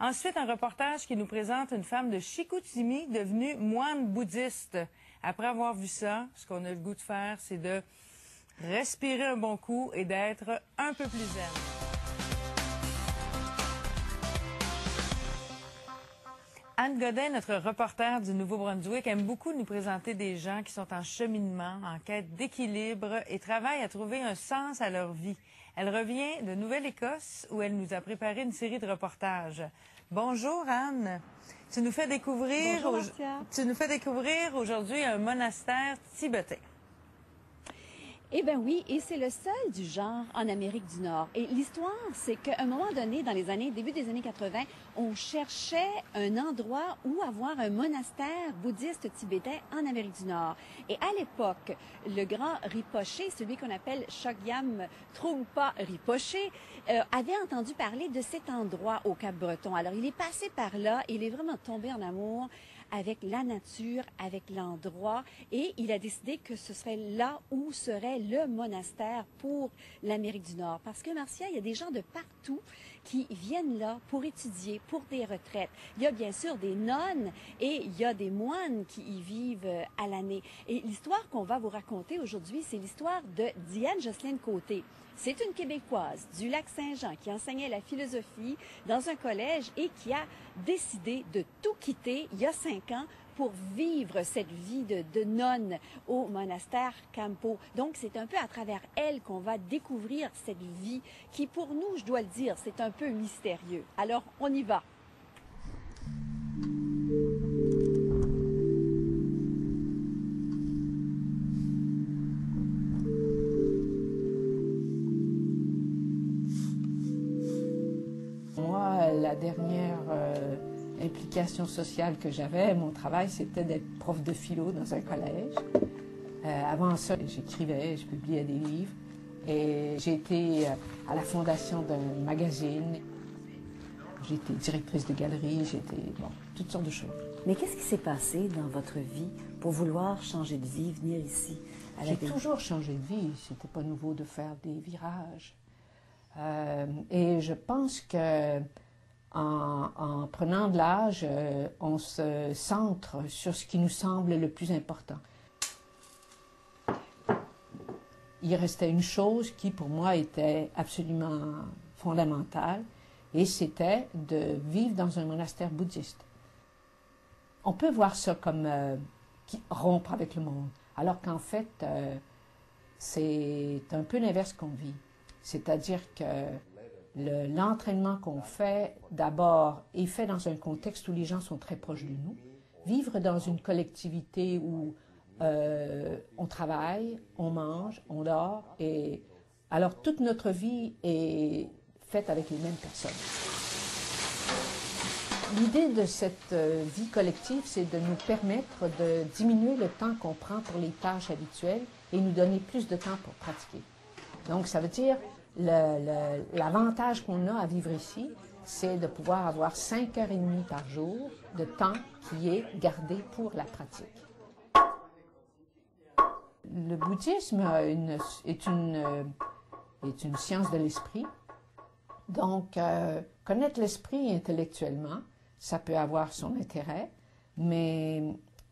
Ensuite, un reportage qui nous présente une femme de Chicoutimi devenue moine bouddhiste. Après avoir vu ça, ce qu'on a le goût de faire, c'est de respirer un bon coup et d'être un peu plus zen. Anne Godin, notre reporter du Nouveau-Brunswick, aime beaucoup nous présenter des gens qui sont en cheminement, en quête d'équilibre et travaillent à trouver un sens à leur vie. Elle revient de Nouvelle-Écosse où elle nous a préparé une série de reportages. Bonjour Anne, tu nous fais découvrir, aujourd'hui un monastère tibétain. Eh bien oui, et c'est le seul du genre en Amérique du Nord. Et l'histoire, c'est qu'à un moment donné, dans les années, début des années 80, on cherchait un endroit où avoir un monastère bouddhiste tibétain en Amérique du Nord. Et à l'époque, le grand Rinpoché, celui qu'on appelle Chogyam Trungpa Rinpoché, avait entendu parler de cet endroit au Cap-Breton. Alors, il est passé par là, il est vraiment tombé en amour avec la nature, avec l'endroit, et il a décidé que ce serait là où serait le monastère pour l'Amérique du Nord. Parce que, Marcia, il y a des gens de partout qui viennent là pour étudier, pour des retraites. Il y a bien sûr des nonnes et il y a des moines qui y vivent à l'année. Et l'histoire qu'on va vous raconter aujourd'hui, c'est l'histoire de Diane Jocelyne Côté. C'est une Québécoise du Lac-Saint-Jean qui enseignait la philosophie dans un collège et qui a décidé de tout quitter il y a 5 ans pour vivre cette vie de nonne au monastère Campo. Donc, c'est un peu à travers elle qu'on va découvrir cette vie qui, pour nous, je dois le dire, c'est un peu mystérieux. Alors, on y va. La dernière implication sociale que j'avais, mon travail, c'était d'être prof de philo dans un collège. Avant ça, j'écrivais, je publiais des livres et j'ai été à la fondation d'un magazine. J'étais directrice de galerie, toutes sortes de choses. Mais qu'est-ce qui s'est passé dans votre vie pour vouloir changer de vie, venir ici? J'ai toujours changé de vie. C'était pas nouveau de faire des virages. Et je pense que en prenant de l'âge, on se centre sur ce qui nous semble le plus important. Il restait une chose qui, pour moi, était absolument fondamentale, et c'était de vivre dans un monastère bouddhiste. On peut voir ça comme rompre avec le monde, alors qu'en fait, c'est un peu l'inverse qu'on vit. C'est-à-dire que l'entraînement qu'on fait, d'abord, est fait dans un contexte où les gens sont très proches de nous. Vivre dans une collectivité où on travaille, on mange, on dort, et alors toute notre vie est faite avec les mêmes personnes. L'idée de cette vie collective, c'est de nous permettre de diminuer le temps qu'on prend pour les tâches habituelles et nous donner plus de temps pour pratiquer. Donc, ça veut dire l'avantage qu'on a à vivre ici, c'est de pouvoir avoir 5h30 par jour de temps qui est gardé pour la pratique. Le bouddhisme est une science de l'esprit. Donc, connaître l'esprit intellectuellement, ça peut avoir son intérêt, mais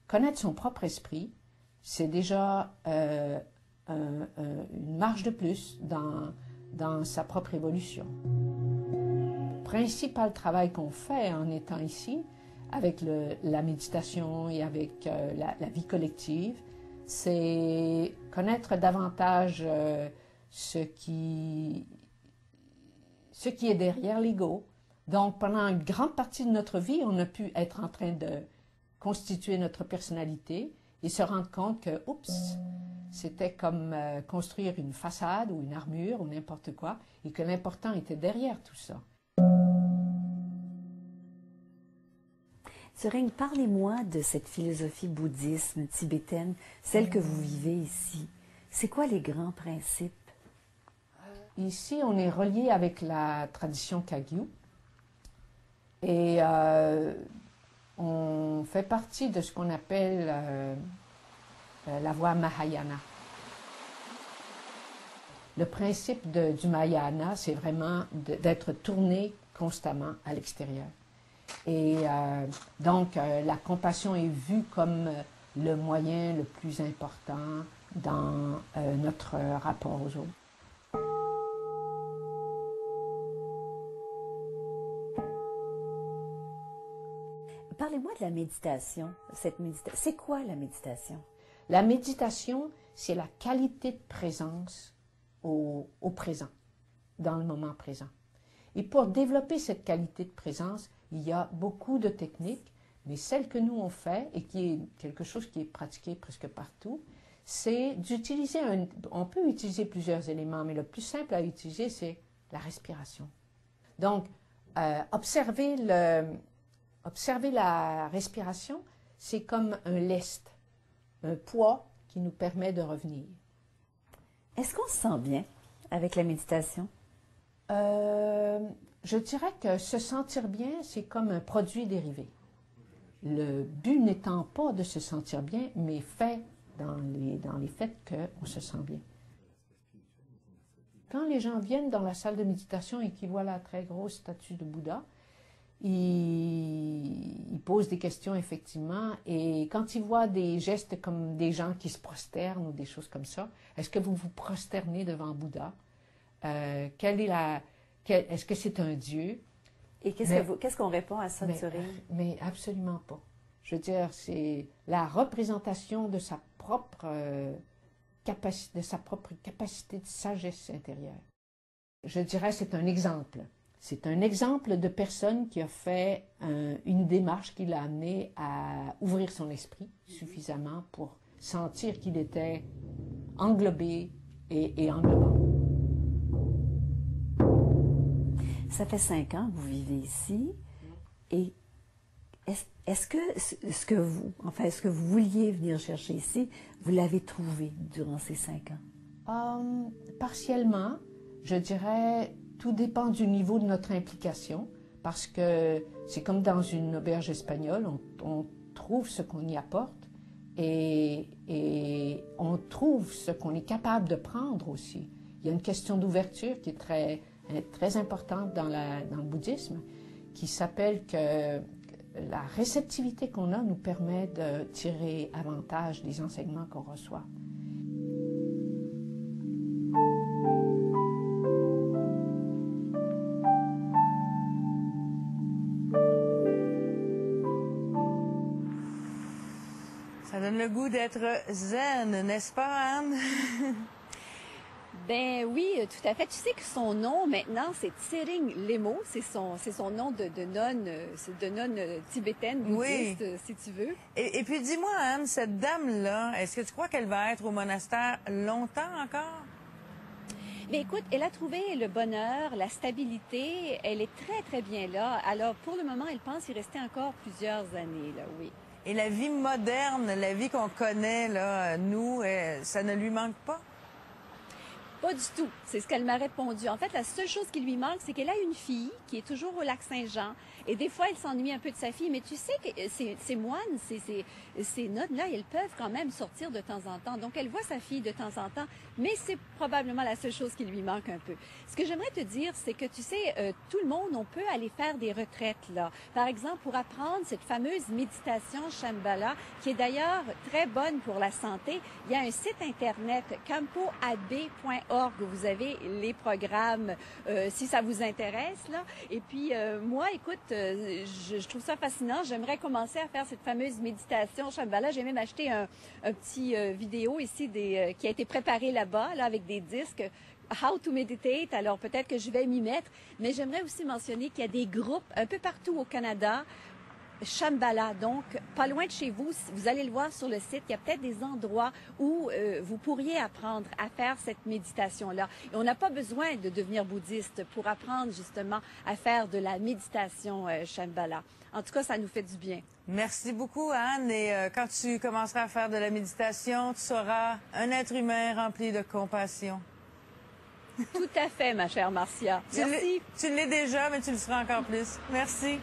connaître son propre esprit, c'est déjà une marche de plus dans sa propre évolution. Le principal travail qu'on fait en étant ici, avec la méditation et avec la vie collective, c'est connaître davantage ce qui est derrière l'ego. Donc, pendant une grande partie de notre vie, on a pu être en train de constituer notre personnalité et se rendre compte que, oups, c'était comme construire une façade ou une armure ou n'importe quoi, et que l'important était derrière tout ça. Serine, parlez-moi de cette philosophie bouddhisme tibétaine, celle que vous vivez ici. C'est quoi les grands principes? Ici, on est relié avec la tradition Kagyu et on fait partie de ce qu'on appelle la voie Mahayana. Le principe du Mahayana, c'est vraiment d'être tourné constamment à l'extérieur. Et donc, la compassion est vue comme le moyen le plus important dans notre rapport aux autres. Parlez-moi de la méditation. C'est quoi la méditation? La méditation, c'est la qualité de présence au présent, dans le moment présent. Et pour développer cette qualité de présence, il y a beaucoup de techniques, mais celle que nous on fait, et qui est quelque chose qui est pratiqué presque partout, c'est d'utiliser on peut utiliser plusieurs éléments, mais le plus simple à utiliser, c'est la respiration. Donc, observer la respiration, c'est comme un lest, un poids qui nous permet de revenir. Est-ce qu'on se sent bien avec la méditation? Je dirais que se sentir bien, c'est comme un produit dérivé. Le but n'étant pas de se sentir bien, mais fait dans les faits qu'on se sent bien. Quand les gens viennent dans la salle de méditation et qu'ils voient la très grosse statue de Bouddha, ils posent des questions, effectivement, et quand ils voient des gestes comme des gens qui se prosternent ou des choses comme ça, est-ce que vous vous prosternez devant Bouddha? Est-ce que c'est un Dieu? Et qu'est-ce qu'on répond à ça de sourire? Mais absolument pas. Je veux dire, c'est la représentation de sa propre capacité de sagesse intérieure. Je dirais c'est un exemple. C'est un exemple de personne qui a fait une démarche qui l'a amené à ouvrir son esprit suffisamment pour sentir qu'il était englobé et englobant. Ça fait 5 ans que vous vivez ici. Et est-ce que vous vouliez venir chercher ici, vous l'avez trouvé durant ces 5 ans? Partiellement, je dirais, tout dépend du niveau de notre implication, parce que c'est comme dans une auberge espagnole, on trouve ce qu'on y apporte et on trouve ce qu'on est capable de prendre aussi. Il y a une question d'ouverture qui est très importante dans le bouddhisme, qui s'appelle que la réceptivité qu'on a nous permet de tirer avantage des enseignements qu'on reçoit. Ça donne le goût d'être zen, n'est-ce pas, Anne? Ben oui, tout à fait. Tu sais que son nom maintenant, c'est Tsering Lemo. C'est son nom de nonne tibétaine, bouddhiste, oui. Si tu veux. Et puis dis-moi, Anne, cette dame-là, est-ce que tu crois qu'elle va être au monastère longtemps encore? Mais écoute, elle a trouvé le bonheur, la stabilité. Elle est très, très bien là. Alors, pour le moment, elle pense y rester encore plusieurs années, là, oui. Et la vie moderne, la vie qu'on connaît, là, nous, ça ne lui manque pas? Pas du tout. C'est ce qu'elle m'a répondu. En fait, la seule chose qui lui manque, c'est qu'elle a une fille qui est toujours au lac Saint-Jean. Et des fois, elle s'ennuie un peu de sa fille. Mais tu sais que ces moines, ces nonnes-là, elles peuvent quand même sortir de temps en temps. Donc, elle voit sa fille de temps en temps. Mais c'est probablement la seule chose qui lui manque un peu. Ce que j'aimerais te dire, c'est que, tu sais, tout le monde, on peut aller faire des retraites, là. Par exemple, pour apprendre cette fameuse méditation Shambhala, qui est d'ailleurs très bonne pour la santé, il y a un site Internet, campoab.org, où vous avez les programmes, si ça vous intéresse, là. Et puis, moi, écoute, je trouve ça fascinant. J'aimerais commencer à faire cette fameuse méditation Shambhala. J'ai même acheté un petit vidéo ici qui a été préparé là-bas, là, avec des disques. How to meditate. Alors, peut-être que je vais m'y mettre. Mais j'aimerais aussi mentionner qu'il y a des groupes un peu partout au Canada, Shambhala, donc pas loin de chez vous. Vous allez le voir sur le site. Il y a peut-être des endroits où vous pourriez apprendre à faire cette méditation-là. Et on n'a pas besoin de devenir bouddhiste pour apprendre justement à faire de la méditation Shambhala. En tout cas, ça nous fait du bien. Merci beaucoup, Anne. Et quand tu commenceras à faire de la méditation, tu seras un être humain rempli de compassion. Tout à fait, ma chère Marcia. Merci. Tu l'es déjà, mais tu le seras encore plus. Merci.